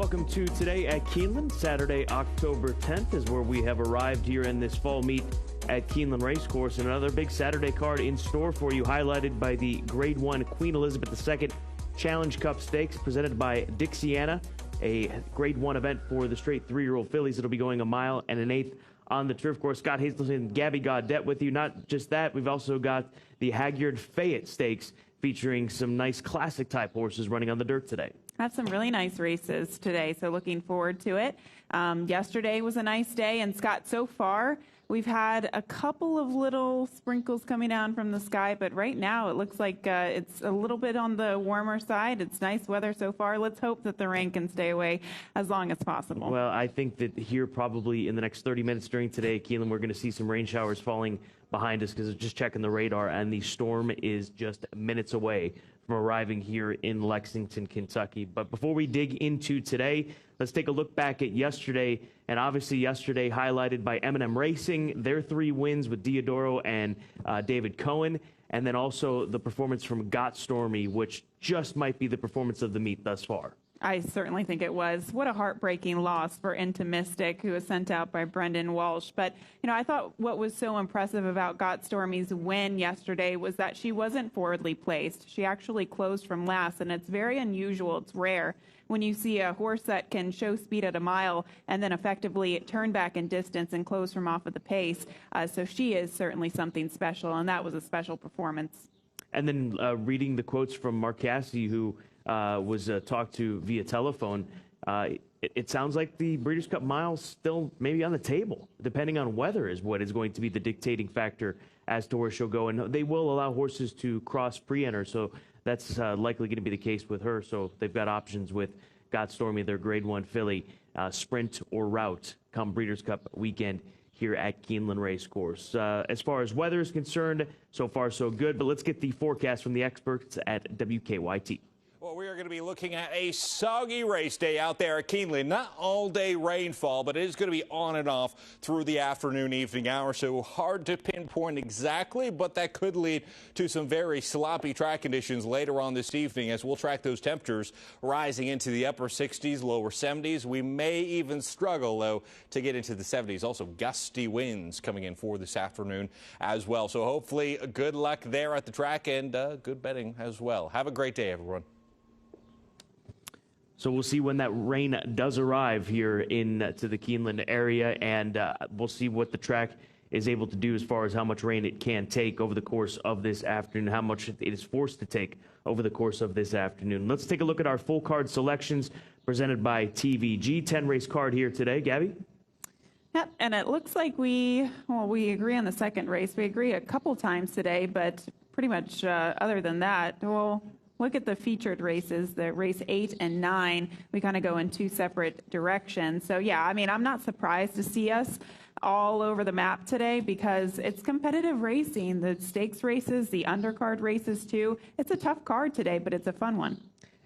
Welcome to Today at Keeneland. Saturday, October 10th is where we have arrived here in this fall meet at Keeneland Racecourse. And another big Saturday card in store for you, highlighted by the Grade 1 Queen Elizabeth II Challenge Cup Stakes presented by Dixiana, a Grade 1 event for the straight 3-year-old fillies. It'll be going 1 1/8 miles on the turf course. Scott Hazelton and Gabby Gaudet with you. Not just that, we've also got the Hagyard Fayette Stakes featuring some nice classic type horses running on the dirt today. Have some really nice races today, so looking forward to it. Yesterday was a nice day, and Scott, so far we've had a couple of little sprinkles coming down from the sky, but right now it looks like it's a little bit on the warmer side. It's nice weather so far. Let's hope that the rain can stay away as long as possible. Well, I think that here probably in the next 30 minutes during today at Keeneland, we're going to see some rain showers falling behind us because just checking the radar, and the storm is just minutes away from arriving here in Lexington, Kentucky. But before we dig into today, let's take a look back at yesterday. And obviously yesterday highlighted by M&M Racing, their 3 wins with Diodoro and David Cohen. And then also the performance from Got Stormy, which just might be the performance of the meet thus far. I certainly think it was. What a heartbreaking loss for Intimistic, who was sent out by Brendan Walsh. But, you know, I thought what was so impressive about Got Stormy's win yesterday was that she wasn't forwardly placed. She actually closed from last, and it's very unusual. It's rare when you see a horse that can show speed at a mile and then effectively turn back in distance and close from off of the pace. So she is certainly something special, and that was a special performance. And then reading the quotes from Mark Cassidy, who was talked to via telephone, it sounds like the Breeders' Cup Mile still maybe on the table, depending on weather is what is going to be the dictating factor as to where she'll go. And they will allow horses to cross pre-enter, so that's likely going to be the case with her. So they've got options with Got Stormy, their Grade 1 filly, sprint or route come Breeders' Cup weekend here at Keeneland Racecourse. As far as weather is concerned, so far so good, but let's get the forecast from the experts at WKYT. Well, we are going to be looking at a soggy race day out there at Keeneland. Not all-day rainfall, but it is going to be on and off through the afternoon, evening hours, so hard to pinpoint exactly, but that could lead to some very sloppy track conditions later on this evening as we'll track those temperatures rising into the upper 60s, lower 70s. We may even struggle, though, to get into the 70s. Also, gusty winds coming in for this afternoon as well. So hopefully good luck there at the track and good betting as well. Have a great day, everyone. So we'll see when that rain does arrive here to the Keeneland area, and we'll see what the track is able to do as far as how much rain it can take over the course of this afternoon, how much it is forced to take over the course of this afternoon. Let's take a look at our full card selections presented by TVG. 10-race card here today. Gabby? Yep, and it looks like we agree on the second race. We agree a couple times today, but pretty much other than that, well, look at the featured races, the race 8 and 9. We kind of go in 2 separate directions. So, yeah, I mean, I'm not surprised to see us all over the map today because it's competitive racing. The stakes races, the undercard races, too. It's a tough card today, but it's a fun one.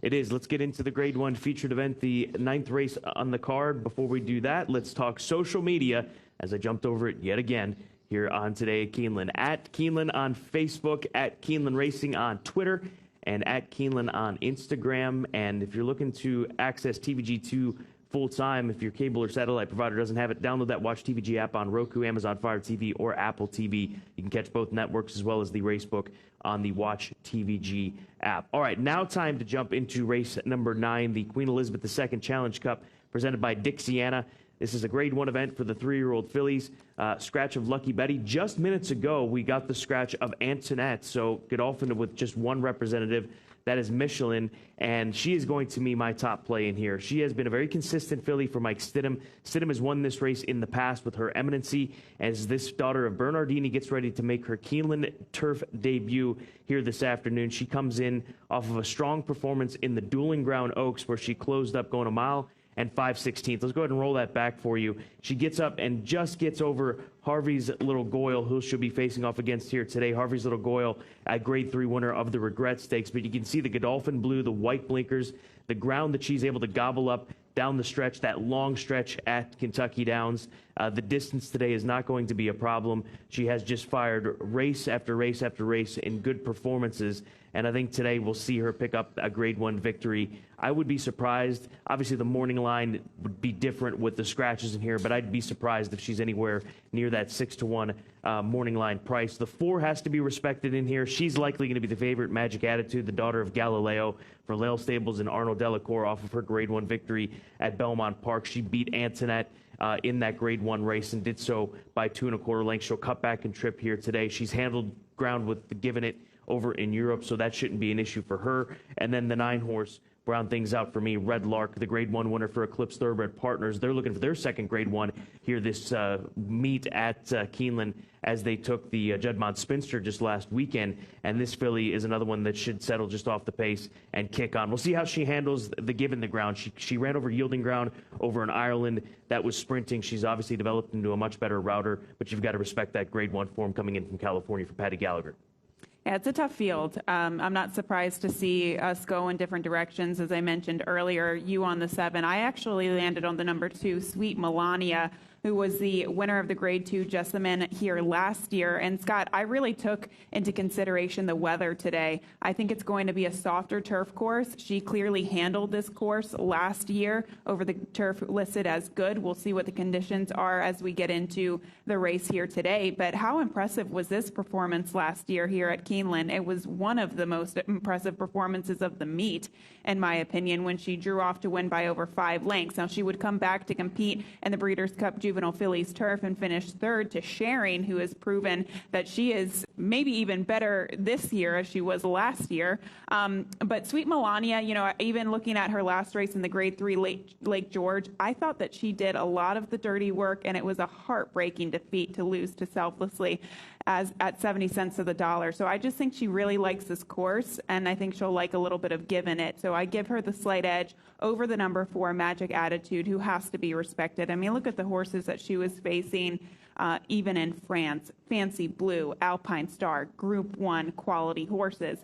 It is. Let's get into the Grade 1 featured event, the 9th race on the card. Before we do that, let's talk social media as I jumped over it yet again here on Today at Keeneland. At Keeneland on Facebook, at Keeneland Racing on Twitter, and at Keeneland on Instagram. And if you're looking to access TVG2 full-time, if your cable or satellite provider doesn't have it, download that Watch TVG app on Roku, Amazon Fire TV, or Apple TV. You can catch both networks as well as the racebook on the Watch TVG app. All right, now time to jump into race number 9, the Queen Elizabeth II Challenge Cup, presented by Dixiana. This is a Grade 1 event for the 3-year-old fillies. Scratch of Lucky Betty. Just minutes ago, we got the scratch of Antoinette. So Godolphin with just one representative. That is Michelin, and she is going to be my top play in here. She has been a very consistent filly for Mike Stidham. Stidham has won this race in the past with her Eminency as this daughter of Bernardini gets ready to make her Keeneland turf debut here this afternoon. She comes in off of a strong performance in the Dueling Ground Oaks where she closed up going a mile and 5/16. Let's go ahead and roll that back for you. She gets up and just gets over Harvey's Little Goyle, who she'll be facing off against here today. Harvey's Little Goyle, a Grade 3 winner of the Regret Stakes. But you can see the Godolphin blue, the white blinkers, the ground that she's able to gobble up down the stretch, that long stretch at Kentucky Downs. The distance today is not going to be a problem. She has just fired race after race after race in good performances. and I think today we'll see her pick up a Grade 1 victory. I would be surprised. Obviously, the morning line would be different with the scratches in here, but I'd be surprised if she's anywhere near that 6-1 morning line price. The 4 has to be respected in here. She's likely going to be the favorite. Magic Attitude, the daughter of Galileo for Lail Stables and Arnold Delacour, off of her Grade 1 victory at Belmont Park. She beat Antoinette in that Grade 1 race and did so by 2 1/4 lengths. She'll cut back and trip here today. She's handled ground with the Given It over in Europe, so that shouldn't be an issue for her. And then the 9 horse round things out for me. Red Lark, the Grade 1 winner for Eclipse Thoroughbred Partners. They're looking for their second Grade 1 here this meet at Keeneland, as they took the Juddmonte Spinster just last weekend. And this filly is another one that should settle just off the pace and kick on. We'll see how she handles the Given the ground. She ran over yielding ground over in Ireland. That was sprinting. She's obviously developed into a much better router, but you've got to respect that Grade 1 form coming in from California for Patty Gallagher. Yeah, it's a tough field. I'm not surprised to see us go in different directions. As I mentioned earlier, you on the 7. I actually landed on the number 2, Sweet Melania, who was the winner of the Grade 2 Jessamine here last year. And Scott, I really took into consideration the weather today. I think it's going to be a softer turf course. She clearly handled this course last year over the turf listed as good. We'll see what the conditions are as we get into the race here today. But how impressive was this performance last year here at Keeneland? It was one of the most impressive performances of the meet, in my opinion, when she drew off to win by over 5 lengths. Now, she would come back to compete in the Breeders' Cup Juvenile Fillies Turf and finish 3rd to Sharing, who has proven that she is maybe even better this year as she was last year. But Sweet Melania, you know, even looking at her last race in the Grade 3 Lake George, I thought that she did a lot of the dirty work, and it was a heartbreaking defeat to lose to Selflessly as at 70 cents of the dollar. So I just think she really likes this course, and I think she'll like a little bit of Given It. So I give her the slight edge over the number 4, Magic Attitude, who has to be respected. I mean, look at the horses that she was facing even in France. Fancy Blue, Alpine Star, Group 1 quality horses.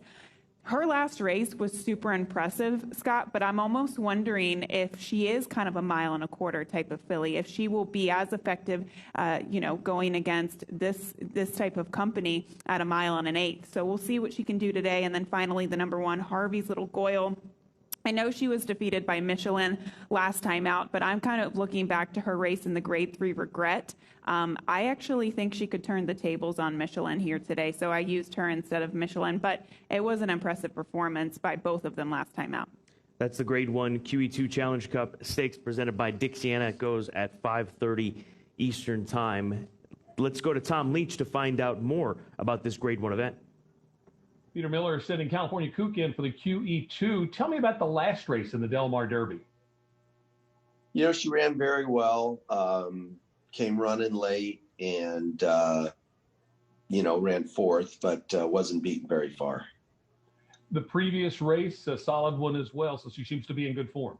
Her last race was super impressive, Scott, but I'm almost wondering if she is kind of a 1 1/4 type of filly, if she will be as effective, going against this type of company at a 1 1/8. So we'll see what she can do today. And then finally, the number 1, Harvey's Little Goyle. I know she was defeated by Michelin last time out, but I'm kind of looking back to her race in the Grade 3 Regret. I actually think she could turn the tables on Michelin here today, so I used her instead of Michelin, but it was an impressive performance by both of them last time out. That's the Grade 1 QE2 Challenge Cup Stakes presented by Dixiana. It goes at 5:30 Eastern Time. Let's go to Tom Leach to find out more about this Grade 1 event. Peter Miller sending California Kook in for the QE2. Tell me about the last race in the Del Mar Derby. You know, she ran very well, came running late and, ran 4th, but wasn't beaten very far. The previous race, a solid one as well, so she seems to be in good form.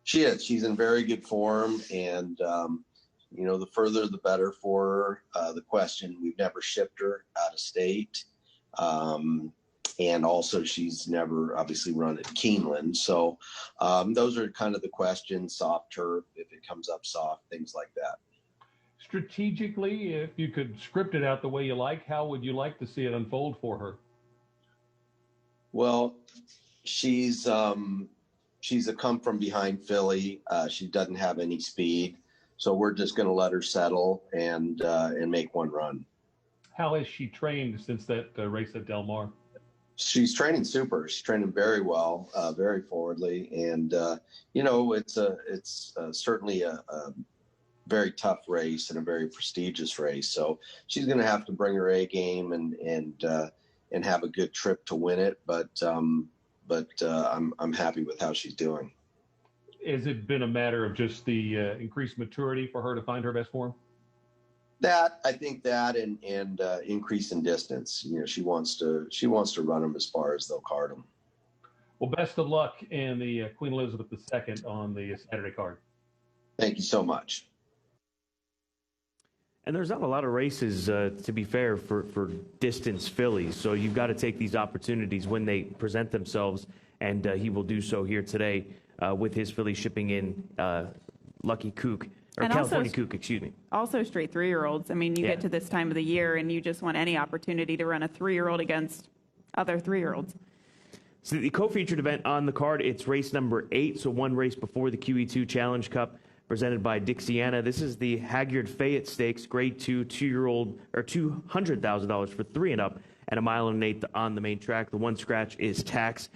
She is. She's in very good form, and, the further the better for her. The question, we've never shipped her out of state. And also she's never obviously run at Keeneland. So those are kind of the questions, soft turf, if it comes up soft, things like that. Strategically, if you could script it out the way you like, how would you like to see it unfold for her? Well, she's a come from behind filly. She doesn't have any speed. So we're just going to let her settle and make one run. How has she trained since that race at Del Mar? She's training super. She's training very well, very forwardly, and it's certainly a very tough race and a very prestigious race. So she's going to have to bring her A game and have a good trip to win it. But I'm happy with how she's doing. Has it been a matter of just the increased maturity for her to find her best form? I think that and increase in distance. She wants to run them as far as they'll card them. Well, best of luck in the Queen Elizabeth II on the Saturday card. Thank you so much. And there's not a lot of races, to be fair, for distance fillies. So you've got to take these opportunities when they present themselves, and he will do so here today with his filly shipping in Lucky Kook. Or and California Kook, excuse me. Also straight 3-year-olds. I mean, you get to this time of the year and you just want any opportunity to run a 3-year-old against other 3-year-olds. So the co-featured event on the card, it's race number 8, so one race before the QE2 Challenge Cup presented by Dixiana. This is the Hagyard Fayette Stakes, grade 2, 2-year-old, or $200,000 for 3 and up, and a mile and an eighth on the main track. The one scratch is Tax,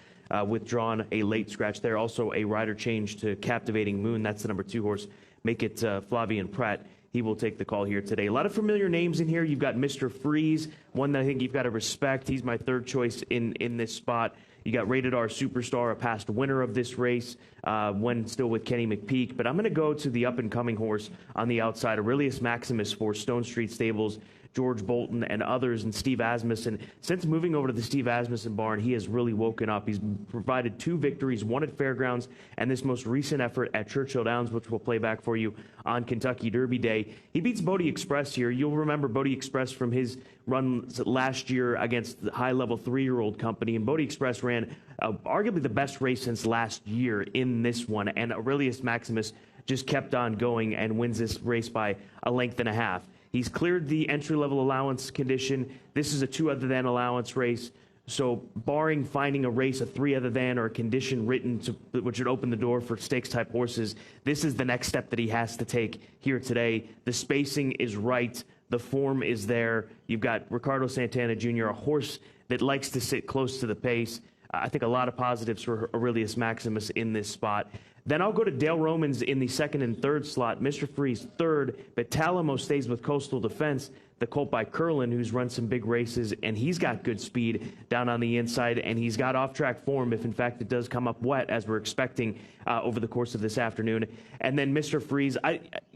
withdrawn a late scratch there. Also a rider change to Captivating Moon. That's the number 2 horse. Make it Flavian Pratt. He will take the call here today. A lot of familiar names in here. You've got Mr. Freeze, one that I think you've got to respect. He's my 3rd choice in this spot. You got Rated R Superstar, a past winner of this race, when still with Kenny McPeak. But I'm going to go to the up-and-coming horse on the outside, Aurelius Maximus for Stone Street Stables, George Bolton and others, and Steve Asmussen. Since moving over to the Steve Asmussen barn, he has really woken up. He's provided 2 victories, one at Fairgrounds and this most recent effort at Churchill Downs, which we'll play back for you on Kentucky Derby Day. He beats Bodie Express here. You'll remember Bodie Express from his run last year against the high-level 3-year-old company, and Bodie Express ran arguably the best race since last year in this one, and Aurelius Maximus just kept on going and wins this race by a length and a half. He's cleared the entry-level allowance condition. This is a 2 other than allowance race. So barring finding a race, a 3 other than, or a condition written which would open the door for stakes-type horses, this is the next step that he has to take here today. The spacing is right. The form is there. You've got Ricardo Santana Jr., a horse that likes to sit close to the pace. I think a lot of positives for Aurelius Maximus in this spot. Then I'll go to Dale Romans in the 2nd and 3rd slot. Mr. Freeze 3rd, but Talamo stays with Coastal Defense, the colt by Curlin, who's run some big races, and he's got good speed down on the inside, and he's got off-track form if, in fact, it does come up wet, as we're expecting over the course of this afternoon. And then Mr. Freeze,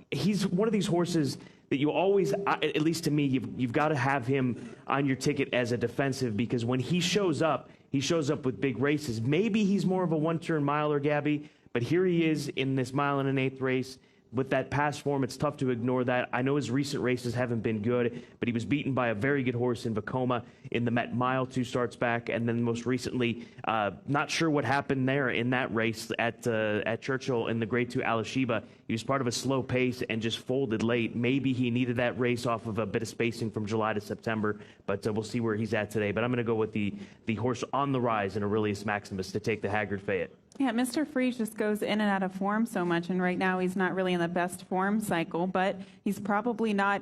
he's one of these horses that you always, at least to me, you've got to have him on your ticket as a defensive, because when he shows up with big races. Maybe he's more of a one-turn miler, Gabby, but here he is in this mile and an eighth race. With that past form, it's tough to ignore that. I know his recent races haven't been good, but he was beaten by a very good horse in Vacoma in the Met Mile 2 starts back, and then most recently, not sure what happened there in that race at Churchill in the Grade 2 Alashiba. He was part of a slow pace and just folded late. Maybe he needed that race off of a bit of spacing from July to September, but we'll see where he's at today. But I'm going to go with the horse on the rise in Aurelius Maximus to take the Hagyard Fayette. Yeah, Mr. Freeze just goes in and out of form so much, and right now he's not really in the best form cycle, but he's probably not,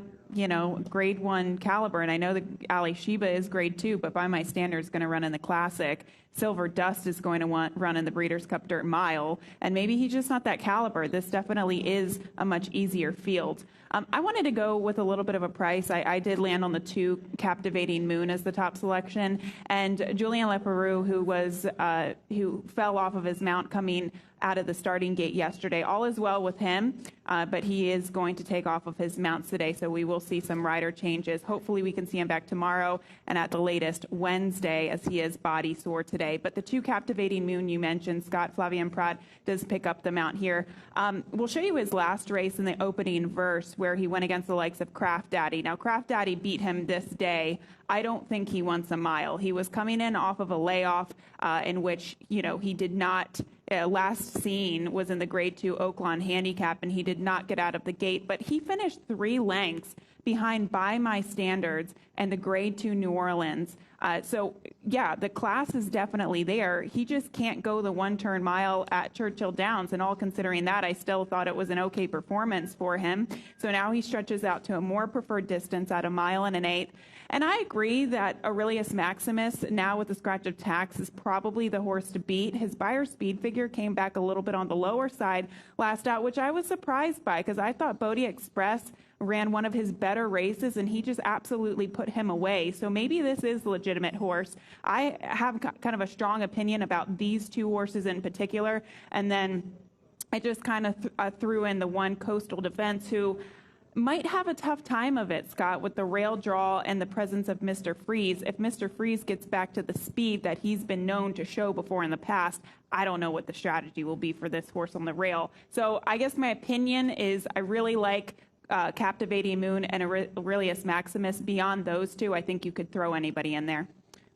grade 1 caliber, and I know the Alashiba is grade 2, but by my standards going to run in the Classic. Silver Dust is going to run in the Breeders' Cup Dirt Mile, and maybe he's just not that caliber. This definitely is a much easier field. I wanted to go with a little bit of a price. I did land on the 2 Captivating Moon as the top selection, and Julien Leperoux, who fell off of his mount coming out of the starting gate yesterday. All is well with him, but he is going to take off of his mounts today, so we will see some rider changes. Hopefully we can see him back tomorrow, and at the latest Wednesday, as he is body sore today. But the 2 Captivating Moon you mentioned, Scott Flavian Pratt, does pick up the mount here. We'll show you his last race in the opening verse, where he went against the likes of Craft Daddy. Now, Craft Daddy beat him this day. I don't think he wants a mile. He was coming in off of a layoff in which, he did not, last seen was in the Grade 2 Oaklawn Handicap, and he did not get out of the gate. But he finished 3 lengths behind By My Standards and the Grade 2 New Orleans. So, yeah, the class is definitely there. He just can't go the one-turn mile at Churchill Downs, and all considering that, I still thought it was an okay performance for him. So now he stretches out to a more preferred distance at a mile and an eighth. And I agree that Aurelius Maximus, now with the scratch of Tax, is probably the horse to beat. His Beyer speed figure came back a little bit on the lower side last out, which I was surprised by, because I thought Bodie Express ran one of his better races, and he just absolutely put him away. So maybe this is a legitimate horse. I have kind of a strong opinion about these 2 horses in particular, and then I just kind of threw in the 1 Coastal Defense, who might have a tough time of it, Scott, with the rail draw and the presence of Mr. Freeze. If Mr. Freeze gets back to the speed that he's been known to show before in the past, I don't know what the strategy will be for this horse on the rail. So I guess my opinion is I really like Captivating Moon and Aurelius Maximus. Beyond those 2, I think you could throw anybody in there.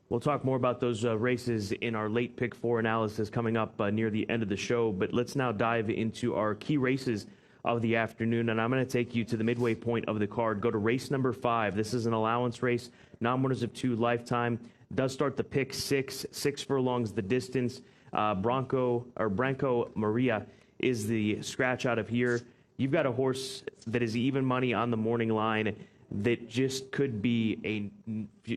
We'll talk more about those races in our late pick 4 analysis coming up near the end of the show, but let's now dive into our key races of the afternoon, and I'm going to take you to the midway point of the card. Go to race number 5. This is an allowance race, non-winners of 2 lifetime. does start the pick 6 furlongs the distance. Branco Maria is the scratch out of here. You've got a horse that is even money on the morning line that just could be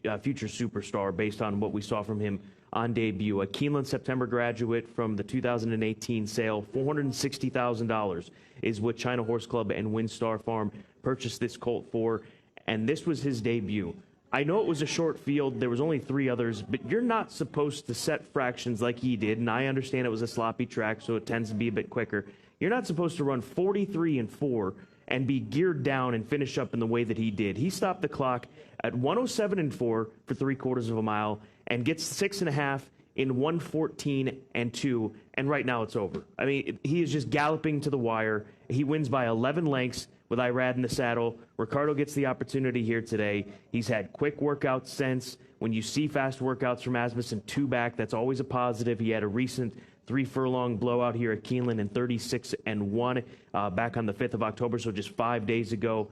a future superstar based on what we saw from him on debut. A Keeneland September graduate from the 2018 sale, $460,000 is what China Horse Club and WinStar Farm purchased this colt for, and this was his debut. I know it was a short field, there was only 3 others, but you're not supposed to set fractions like he did, and I understand it was a sloppy track, so it tends to be a bit quicker. You're not supposed to run 43-4 and be geared down and finish up in the way that he did. He stopped the clock at 107-4 for 3/4 of a mile and gets 6.5 in 114-2, and right now it's over. I mean, he is just galloping to the wire. He wins by 11 lengths with Irad in the saddle. Ricardo gets the opportunity here today. He's had quick workouts since. When you see fast workouts from Asmussen 2 back, that's always a positive. He had a recent 3-furlong blowout here at Keeneland in 36-1 back on the 5th of October, so just 5 days ago.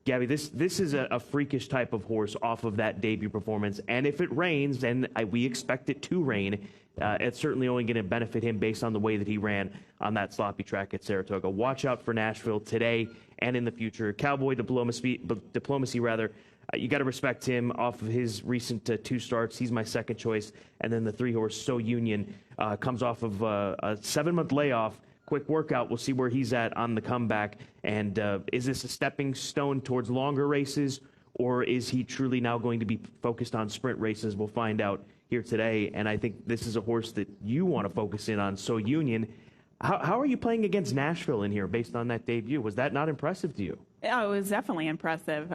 Gabby, this is a freakish type of horse off of that debut performance, and if it rains, and we expect it to rain, it's certainly only going to benefit him based on the way that he ran on that sloppy track at Saratoga. Watch out for Nashville today and in the future. Cowboy Diplomacy, you got to respect him off of his recent 2 starts. He's my second choice. And then the 3-horse So Union comes off of a 7-month layoff. Quick workout. We'll see where he's at on the comeback. And is this a stepping stone towards longer races, or is he truly now going to be focused on sprint races? We'll find out here today. And I think this is a horse that you want to focus in on, So Union. How are you playing against Nashville in here based on that debut? Was that not impressive to you? Oh, it was definitely impressive.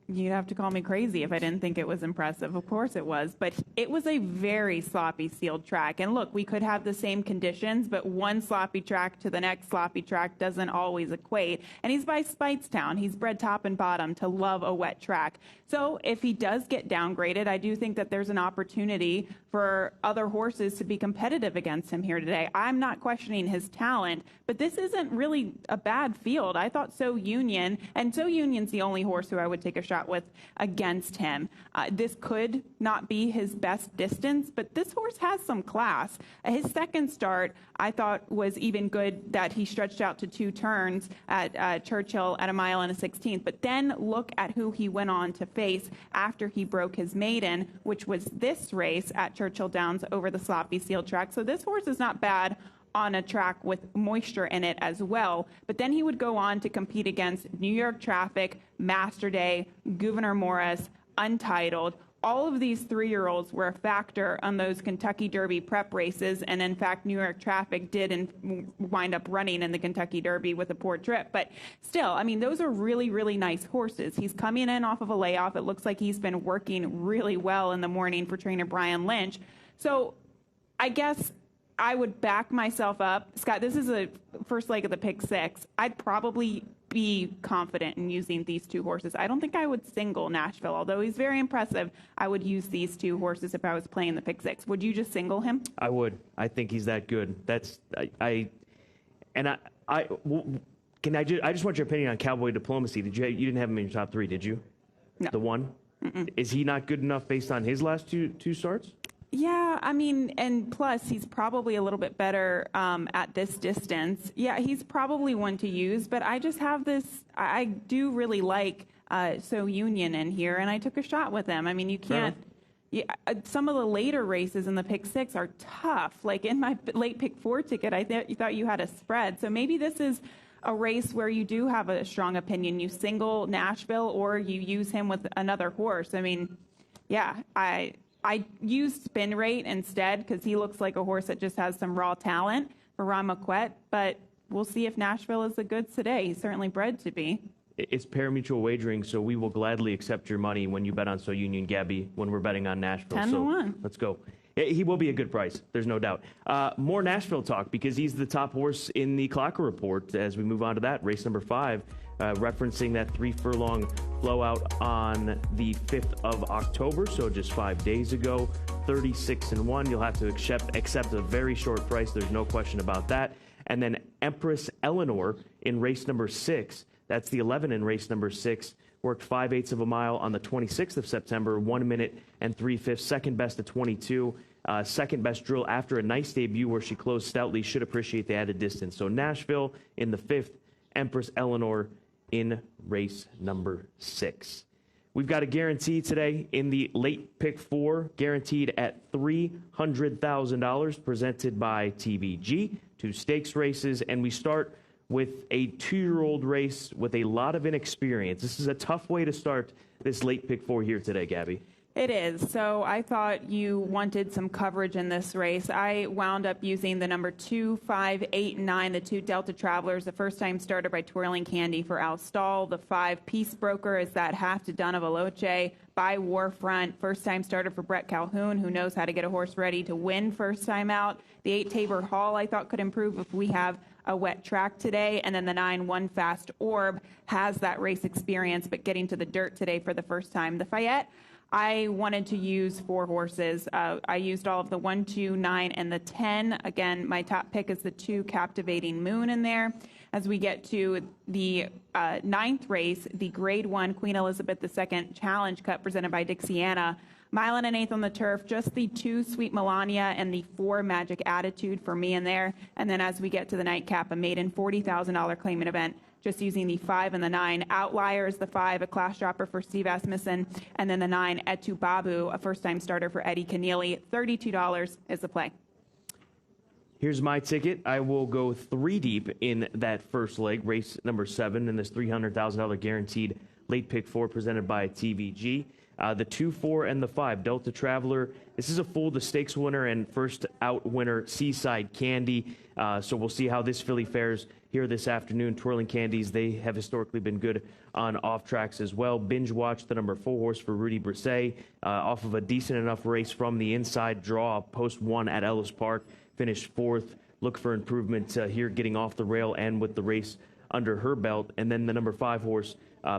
You'd have to call me crazy if I didn't think it was impressive. Of course it was. But it was a very sloppy sealed track. And look, we could have the same conditions, but one sloppy track to the next sloppy track doesn't always equate. And he's by Speightstown. He's bred top and bottom to love a wet track. So if he does get downgraded, I do think that there's an opportunity for other horses to be competitive against him here today. I'm not questioning his talent, but this isn't really a bad field. I thought So Union, and So Union's the only horse who I would take a shot with against him. This could not be his best distance, but this horse has some class. His second start, I thought, was even good, that he stretched out to 2 turns at Churchill at 1 1/16. But then look at who he went on to face after he broke his maiden, which was this race at Churchill Downs over the sloppy sealed track. So this horse is not bad on a track with moisture in it as well. But then he would go on to compete against New York Traffic, Master Day, Gouverneur Morris, Untitled. All of these 3-year-olds were a factor on those Kentucky Derby prep races, and in fact, New York Traffic did wind up running in the Kentucky Derby with a poor trip. But still, I mean, those are really, really nice horses. He's coming in off of a layoff. It looks like he's been working really well in the morning for trainer Brian Lynch. So I guess I would back myself up. Scott, this is a first leg of the pick 6. I'd probably be confident in using these 2 horses. I don't think I would single Nashville, although he's very impressive. I would use these 2 horses if I was playing the pick 6. Would you just single him? I would. I think he's that good. I just want your opinion on Cowboy Diplomacy. You didn't have him in your top 3, did you? No. The 1? Mm-mm. Is he not good enough based on his last two starts? Yeah, I mean, and plus he's probably a little bit better at this distance. Yeah, he's probably one to use, but I just have this, I do really like So Union in here, and I took a shot with him. I mean, you can't, some of the later races in the pick 6 are tough. Like in my late pick 4 ticket, I thought you had a spread. So maybe this is a race where you do have a strong opinion. You single Nashville or you use him with another horse. I mean, yeah, I used Spin Rate instead because he looks like a horse that just has some raw talent for Ron McQuet, but we'll see if Nashville is the goods today. He's certainly bred to be. It's pari-mutuel wagering, so we will gladly accept your money when you bet on So Union, Gabby, when we're betting on Nashville. 10-1. Let's go. He will be a good price. There's no doubt. More Nashville talk because he's the top horse in the Clocker Report as we move on to that. Race number 5, referencing that 3-furlong blowout on the 5th of October, so just 5 days ago, 36-1. You'll have to accept a very short price. There's no question about that. And then Empress Eleanor in race number 6. That's the 11 in race number 6. worked 5/8 of a mile on the 26th of September, 1 minute and 3/5, second best at 22. Second best drill after a nice debut where she closed stoutly. Should appreciate the added distance. So Nashville in the 5th, Empress Eleanor in race number 6. We've got a guarantee today in the late pick 4, guaranteed at $300,000, presented by TVG. 2 stakes races, and we start with a 2-year-old race with a lot of inexperience. This is a tough way to start this late pick 4 here today, Gabby. It is. So I thought you wanted some coverage in this race. I wound up using the number 2, 5, 8, and 9, the 2 Delta Travelers, the first-time starter by Twirling Candy for Al Stahl. The 5 Peace Broker is that half to Donna Veloce by Warfront, first-time starter for Brett Calhoun, who knows how to get a horse ready to win first time out. The 8 Tabor Hall I thought could improve if we have a wet track today. And then the 9 One Fast Orb has that race experience, but getting to the dirt today for the first time. The Fayette, I wanted to use 4 horses. I used all of the 1, 2, 9, and the 10. Again, my top pick is the 2 Captivating Moon in there. As we get to the 9th race, the Grade 1 Queen Elizabeth II Challenge Cup presented by Dixiana. Mile and an 1/8 on the turf, just the 2 Sweet Melania and the 4 Magic Attitude for me in there. And then as we get to the nightcap, a maiden $40,000 claimant event, just using the 5 and the 9. Outliers, the 5, a class dropper for Steve Asmussen, and then the 9, Etu Babu, a first-time starter for Eddie Keneally. $32 is the play. Here's my ticket. I will go 3 deep in that first leg, race number 7, in this $300,000 guaranteed late pick 4 presented by TVG. The 2, 4, and the 5, Delta Traveler. This is a full the stakes winner and first out winner, Seaside Candy. So we'll see how this filly fares here this afternoon. Twirling Candies, they have historically been good on off tracks as well. Binge watch the number 4 horse for Rudy Brisset off of a decent enough race from the inside draw, post 1 at Ellis Park, finished 4th. Look for improvement here, getting off the rail and with the race under her belt. And then the number 5 horse,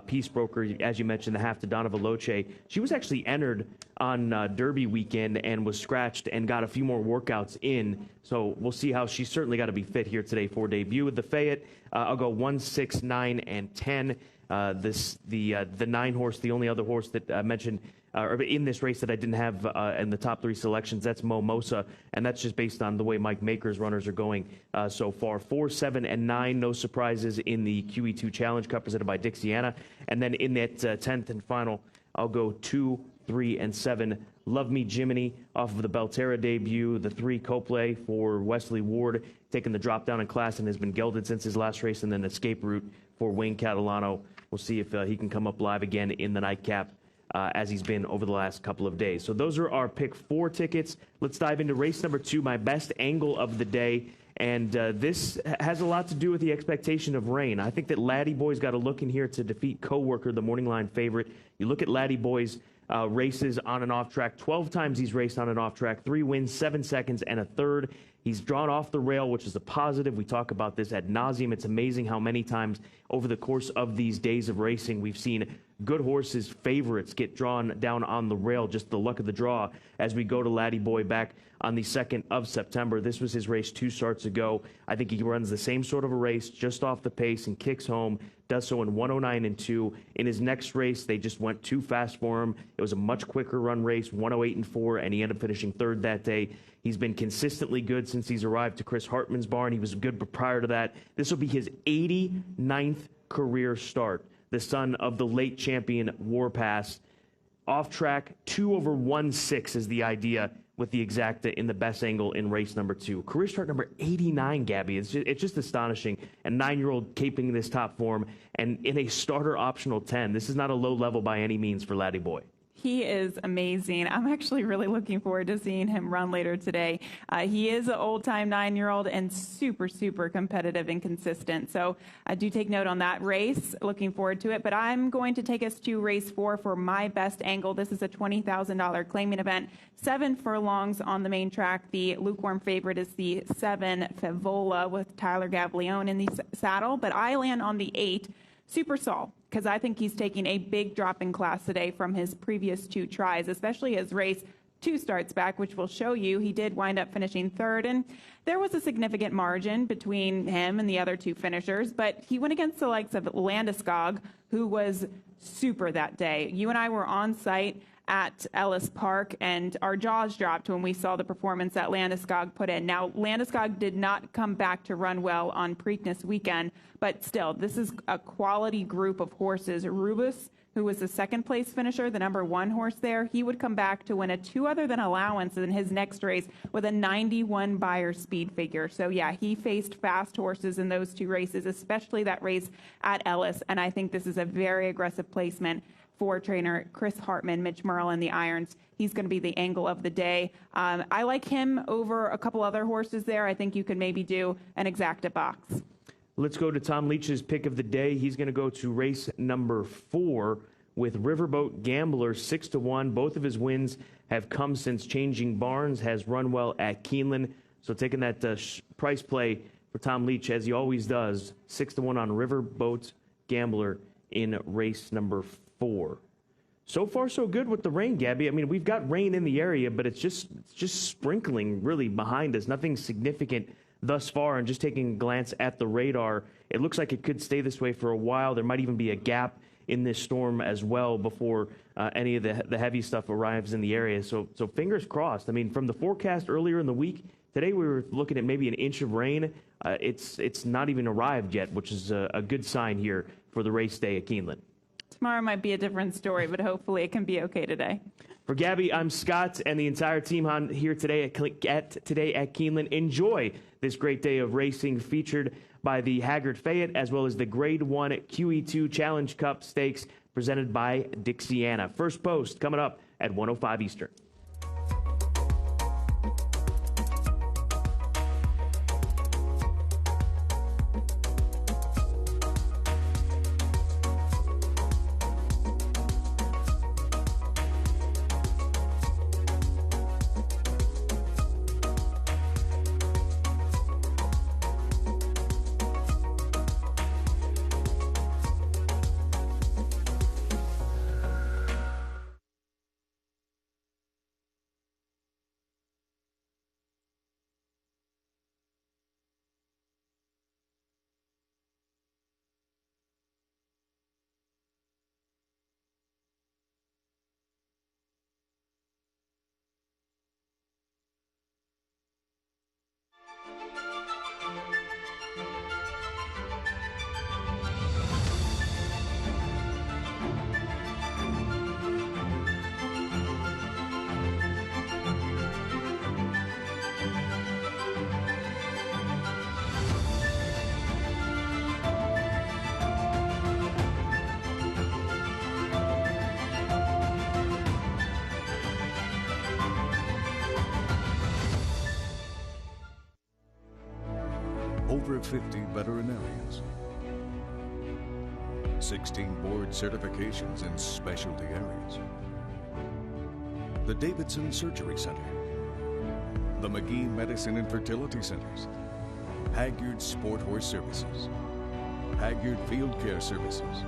Peace Broker, as you mentioned, the half to Donna Veloce. She was actually entered on Derby weekend and was scratched and got a few more workouts in. So we'll see how she's certainly got to be fit here today for debut. With the Fayette, I'll go 1, 6, 9, and 10. The 9 horse, the only other horse that I mentioned in this race that I didn't have in the top 3 selections, that's Momosa, and that's just based on the way Mike Maker's runners are going so far. 4, 7, and 9, no surprises in the QE2 Challenge Cup presented by Dixiana. And then in that 10th and final, I'll go 2, 3, and 7. Love Me Jiminy off of the Belterra debut. The 3 Copley for Wesley Ward, taking the drop down in class and has been gelded since his last race. And then Escape Route for Wayne Catalano. We'll see if he can come up live again in the nightcap as he's been over the last couple of days. So those are our pick 4 tickets. Let's dive into race number 2, my best angle of the day. And this has a lot to do with the expectation of rain. I think that Laddie Boy's got to look in here to defeat Coworker, the morning line favorite. You look at Laddie Boy's races on and off track. 12 times he's raced on and off track. 3 wins, 7 seconds, and a third. He's drawn off the rail, which is a positive. We talk about this ad nauseum. It's amazing how many times over the course of these days of racing we've seen good horses, favorites, get drawn down on the rail. Just the luck of the draw as we go to Laddie Boy back on the 2nd of September. This was his race 2 starts ago. I think he runs the same sort of a race, just off the pace, and kicks home. Does so in 109 and 2. In his next race, they just went too fast for him. It was a much quicker run race, 108 and 4, and he ended up finishing 3rd that day. He's been consistently good since he's arrived to Chris Hartman's barn. He was good prior to that. This will be his 89th career start. The son of the late champion Warpass. Off track, 2 over 1/6 is the idea with the exacta in the best angle in race number 2. Career start number 89, Gabby. It's just astonishing. A 9-year-old caping this top form and in a starter optional 10. This is not a low level by any means for Laddie Boy. He is amazing. I'm actually really looking forward to seeing him run later today. He is an old-time 9-year-old and super, super competitive and consistent. So I do take note on that race. Looking forward to it. But I'm going to take us to race 4 for my best angle. This is a $20,000 claiming event. 7 furlongs on the main track. The lukewarm favorite is the 7 Favola with Tyler Gaviglione in the saddle. But I land on the 8 Super Sol, because I think he's taking a big drop in class today from his previous 2 tries, especially his race 2 starts back, which will show you he did wind up finishing 3rd. And there was a significant margin between him and the other 2 finishers, but he went against the likes of Landeskog, who was super that day. You and I were on site at Ellis Park, and our jaws dropped when we saw the performance that Landeskog put in. Now, Landeskog did not come back to run well on Preakness weekend, but still, this is a quality group of horses. Rubus, who was the second-place finisher, the number 1 horse there, he would come back to win a 2 other than allowance in his next race with a 91 Beyer speed figure. So, yeah, he faced fast horses in those 2 races, especially that race at Ellis, and I think this is a very aggressive placement for trainer Chris Hartman, Mitch Merle, and the irons. He's going to be the angle of the day. I like him over a couple other horses there. I think you could maybe do an exacta box. Let's go to Tom Leach's pick of the day. He's going to go to race number 4 with Riverboat Gambler 6-1. Both of his wins have come since changing barns, has run well at Keeneland. So taking that price play for Tom Leach, as he always does, 6-1 on Riverboat Gambler in race number 4. So far, so good with the rain, Gabby. I mean, we've got rain in the area, but it's just sprinkling really behind us. Nothing significant thus far. And just taking a glance at the radar, it looks like it could stay this way for a while. There might even be a gap in this storm as well before any of the heavy stuff arrives in the area. So fingers crossed. I mean, from the forecast earlier in the week, today we were looking at maybe an inch of rain. It's not even arrived yet, which is a good sign here for the race day at Keeneland. Tomorrow might be a different story, but hopefully it can be okay today. For Gabby, I'm Scott, and the entire team on here today at Keeneland. Enjoy this great day of racing featured by the Hagyard Fayette, as well as the Grade 1 QEII Challenge Cup Stakes presented by Dixiana. First post coming up at 1:05 Eastern. Over 50 veterinarians, 16 board certifications in specialty areas, the Davidson Surgery Center, the McGee Medicine and Fertility Centers, Hagyard Sport Horse Services, Hagyard Field Care Services,